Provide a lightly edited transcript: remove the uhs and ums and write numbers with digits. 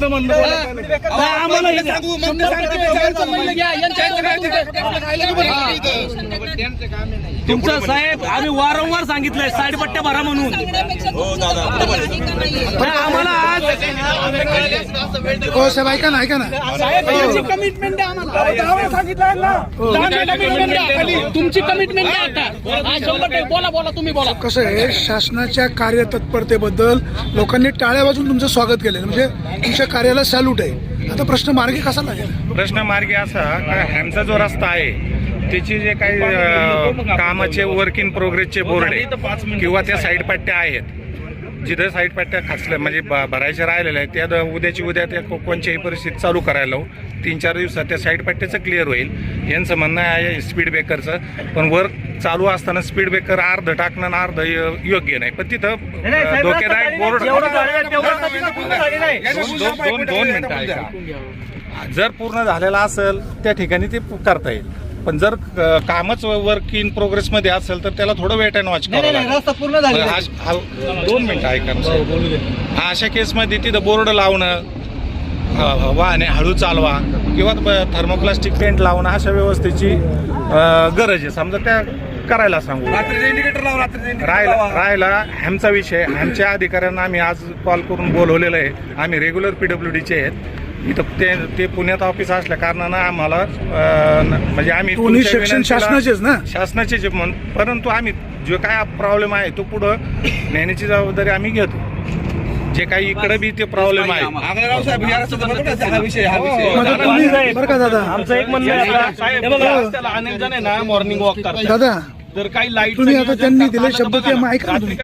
तुमचं म्हणणं आम्हाला तुमचं साहेब आम्ही वारंवार सांगितलंय साडीपट्ट्या भरा म्हणून आम्हाला आज हो साहेब ऐका ना कमिटमेंट आहे आम्हाला सांगितलं ना तुमची कमिटमेंट आहे आता बोला तुम्ही बोला. कसं आहे शासनाच्या कार्यतत्परतेबद्दल लोकांनी टाळ्या वाजून तुमचं स्वागत केलेलं म्हणजे तुमच्या कार्याला सॅल्यूट आहे. आता प्रश्न मार्गी कसा लागेल? प्रश्न मार्गी असा का हॅमचा जो रस्ता आहे त्याची जे काही कामाचे वर्क इन प्रोग्रेसचे बोर्ड आहे किंवा त्या साईड पट्ट्या आहेत जिथं साईड पट्ट्या खासल्या म्हणजे भरायच्या राहिलेल्या आहेत त्या उद्याची उद्या त्या कोणत्याही परिस्थितीत चालू करायला लावू. 3-4 दिवसात त्या साईड पट्ट्याचं क्लिअर होईल यांचं म्हणणं आहे स्पीड ब्रेकरचं. पण वर्क चालू असताना स्पीड ब्रेकर अर्ध टाकणं आणि अर्ध योग्य नाही. पण तिथं धोकेदायक बोर्ड 2 मिनिटं ऐका. जर पूर्ण झालेला असेल त्या ठिकाणी ते करता येईल. पण जर कामच वर्क इन प्रोग्रेस मध्ये असेल तर त्याला थोडं वेट अँड वॉच करावं लागेल. रस्ता पूर्ण झाला 2 मिनिटं ऐका. अशा केसमध्ये तिथं बोर्ड लावणं वाहने हळू चालवा किंवा थर्मोप्लास्टिक पेंट लावणं अशा व्यवस्थेची गरज आहे. समजा त्या करायला सांगू. राहिला हॅमचा विषय. हॅमच्या अधिकाऱ्यांना आम्ही आज कॉल करून बोलवलेलं आहे. आम्ही रेग्युलर PWDचे आहेत इथं. ते पुण्यात ऑफिस असल्या कारणानं आम्हाला म्हणजे आम्ही शासनाचेच ना शासनाचेच म्हणून परंतु आम्ही जो काय प्रॉब्लेम आहे तो पुढं नेण्याची जबाबदारी आम्ही घेतो. जे काही इकडे बी ते प्रॉब्लेम आहे बरं का दादा आमचं एक म्हणणं अनेक जण आहे ना मॉर्निंग वॉक करतात. दादा जर काही लाईट तुम्ही आता त्यांनी दिले शब्द ते ऐका तुम्ही.